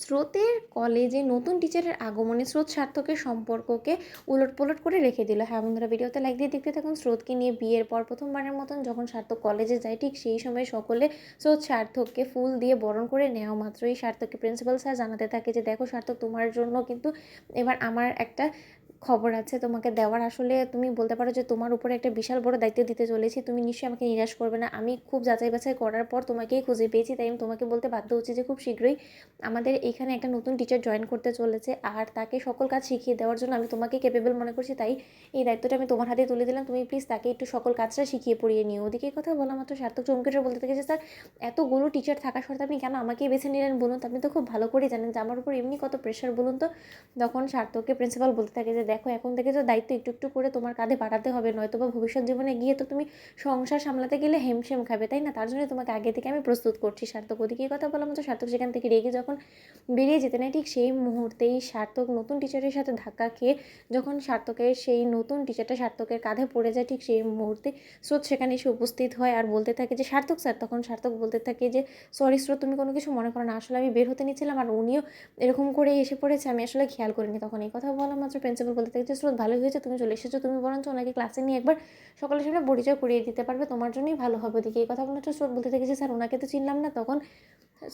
স্রোতের কলেজে নতুন টিচারের আগমনে স্রোত সার্থকের সম্পর্ককে উলটপালট করে রেখে দিল। হ্যাঁ বন্ধুরা, ভিডিওতে লাইক দিয়ে দেখতে থাকুন। স্রোতকে নিয়ে বিয়ের পর প্রথমবারের মতন যখন সার্থক কলেজে যায়, ঠিক সেই সময় সকলে স্রোত সার্থককে ফুল দিয়ে বরণ করে নেওয়া মাত্রই সার্থককে প্রিন্সিপাল স্যার জানাতে থাকে যে দেখো সার্থক, তোমার জন্য কিন্তু এবার আমার একটা খবর আছে তোমাকে দেওয়ার। আসলে তুমি বলতে পারো যে তোমার উপরে একটা বিশাল বড় দায়িত্ব দিতে চলেছি, তুমি নিশ্চয়ই আমাকে নিরাশ করবে না। আমি খুব যাচাই বাছাই করার পর তোমাকেই খুঁজে পেয়েছি, তাই আমি তোমাকে বলতে বাধ্য হচ্ছি যে খুব শীঘ্রই আমাদের এইখানে একটা নতুন টিচার জয়েন করতে চলেছে, আর তাকে সকল কাজ শিখিয়ে দেওয়ার জন্য আমি তোমাকে ক্যাপেবল মনে করছি। তাই এই দায়িত্বটা আমি তোমার হাতে তুলে দিলাম, তুমি প্লিজ তাকে একটু সকল কাজটা শিখিয়ে পড়িয়ে নিও। ওদিকে এই কথা বলা মাত্র সার্থক চমকে বলতে থাকে যে স্যার, এতগুলো টিচার থাকা সত্ত্বেও আপনি কেন আমাকেই বেছে নিলেন বলুন তো? আপনি তো খুব ভালো করে জানেন যে আমার উপর এমনি কত প্রেশার বলুন তো। তখন সার্থককে প্রিন্সিপাল বলতে থাকে যে দেখো, এখন থেকে তো দায়িত্ব একটু একটু করে তোমার কাঁধে বাড়াতে হবে, নয়তো বা ভবিষ্যৎ জীবনে গিয়ে তো তুমি সংসার সামলাতে গেলে হেমশেম খাবে, তাই না? তার জন্য তোমাকে আগে থেকে আমি প্রস্তুত করছি। সার্থক ওদিকে এই কথা বললাম তো সার্থক সেখান থেকে রেগে যখন বেরিয়ে যেতে নেয়, ঠিক সেই মুহূর্তেই সার্থক নতুন টিচারের সাথে ধাক্কা খেয়ে যখন সার্থকের সেই নতুন টিচারটা সার্থকের কাঁধে পড়ে যায়, ঠিক সেই মুহূর্তে স্রোত সেখানে এসে উপস্থিত হয় আর বলতে থাকে যে সার্থক স্যার। তখন সার্থক বলতে থাকে যে সরি স্রোত, তুমি কোনো কিছু মনে করো না, আসলে আমি বের হতে নিচ্ছিলাম আর উনিও এরকম করে এসে পড়েছে, আমি আসলে খেয়াল করিনি। তখন এই কথা বলা মাত্র প্রিন্সিপাল বলতে থাকে যে স্রোত, ভালোই হয়েছে তুমি চলে এসেছো, তুমি বরঞ্চ ওনাকে ক্লাসে নিয়ে একবার সকলের সামনে পরিচয় করিয়ে দিতে পারবে, তোমার জন্যই ভালো হবে। ওদিকে এই কথা বলে তো স্রোত বলতে থাকে যে স্যার, ওনাকে তো চিনলাম না। তখন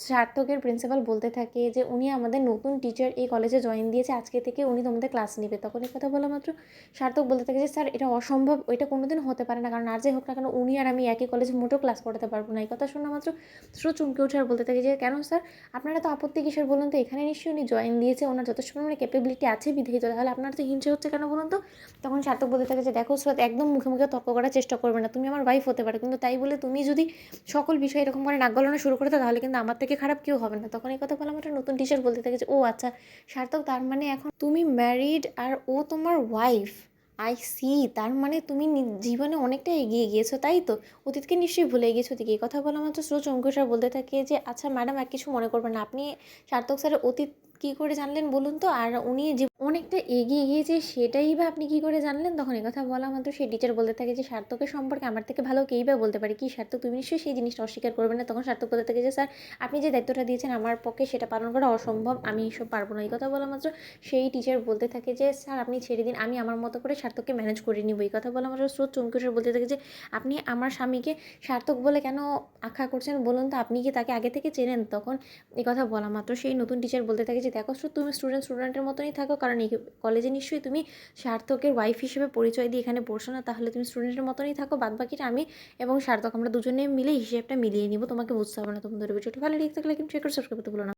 সার্থকের প্রিন্সিপাল বলতে থাকে যে উনি আমাদের নতুন টিচার, এই কলেজে জয়েন দিয়েছে, আজকে থেকে উনি তোমাদের ক্লাস নেবে। তখন এই কথা বলা মাত্র সার্থক বলতে থাকে যে স্যার, এটা অসম্ভব, ওইটা কোনোদিন হতে পারে না, কারণ আর যাই হোক না কেন উনি আর আমি একই কলেজে মোটেও ক্লাস করাতে পারবো না। এই কথা শোনা মাত্র স্রোত চমকে ওঠে আর বলতে থাকে যে কেন স্যার, আপনারা তো আপত্তি কিসের বলুন তো? এখানে নিশ্চয়ই উনি জয়েন দিয়েছে, ওনার যথেষ্ট পরিমাণে ক্যাপেবিলিটি আছে বিধায়িত, তাহলে আপনার তো হিংসে হচ্ছে কেন বলুন তো? তখন সার্থক বলতে থাকে যে দেখো স্রোত, একদম মুখে মুখে তর্ক করার চেষ্টা করবে না, তুমি আমার ওয়াইফ হতে পারো, কিন্তু তাই বলে তুমি যদি সকল বিষয়ে এরকম করে নাক গলানো শুরু করে দাও, তাহলে কিন্তু আমার থেকে খারাপ কেউ হবে না। তখন এই কথা বলে আমার নতুন টিচার বলতে থাকে যে ও আচ্ছা সার্থক, তার মানে এখন তুমি ম্যারিড আর ও তোমার ওয়াইফ। আই সি, তার মানে তুমি জীবনে অনেকটা এগিয়ে গিয়েছো, তাই তো? অতীতকে নিশ্চয়ই ভুলে গিয়েছো। দিকে এই কথা বলা মাত্র স্রোত চমকে স্যার বলতে থাকে যে আচ্ছা ম্যাডাম, এক কিছু মনে করবেন না, আপনি সার্থক স্যারের অতীত কী করে জানলেন বলুন তো? আর উনি যে অনেকটা এগিয়ে গিয়েছে সেটাই বা আপনি কী করে জানলেন? তখন এই কথা বলা মাত্র সেই টিচার বলতে থাকে যে সার্থকের সম্পর্কে আমার থেকে ভালো কেই বা বলতে পারে। কি সার্থক, তুমি নিশ্চয়ই সেই জিনিসটা অস্বীকার করবেন না? তখন সার্থক বলতে থাকে যে স্যার, আপনি যে দায়িত্বটা দিয়েছেন আমার পক্ষে সেটা পালন করা অসম্ভব, আমি এসব পারবো না। এই কথা বলা মাত্র সেই টিচার বলতে থাকে যে স্যার, আপনি ছেড়ে দিন, আমি আমার মতো করে সার্থককে ম্যানেজ করে নিব। এই কথা বলা মাত্র স্রোত চমকে বলতে থাকে যে আপনি আমার স্বামীকে সার্থক বলে কেন আখ্যা করছেন বলুন তো? আপনি কি তাকে আগে থেকে চেনেন? তখন এই কথা বলা মাত্র সেই নতুন টিচার বলতে থাকে যে দেখো স্রোত, তুমি স্টুডেন্টের মতনই থাকো, কারণ এই কলেজে নিশ্চয়ই তুমি সার্থকের ওয়াইফ হিসেবে পরিচয় দিয়ে এখানে পড়ছো না, তাহলে তুমি স্টুডেন্টের মতনই থাকো, বাদবাকিটা আমি এবং সার্থক আমরা দুজনে মিলে হিসেবটা মিলিয়ে নিব, তোমাকে বুঝতে হবে না। তোমাদের ভিডিওটা ভালো লেগে থাকলে কিন্তু শেয়ার করে সাবস্ক্রাইব করতে ভুলো না।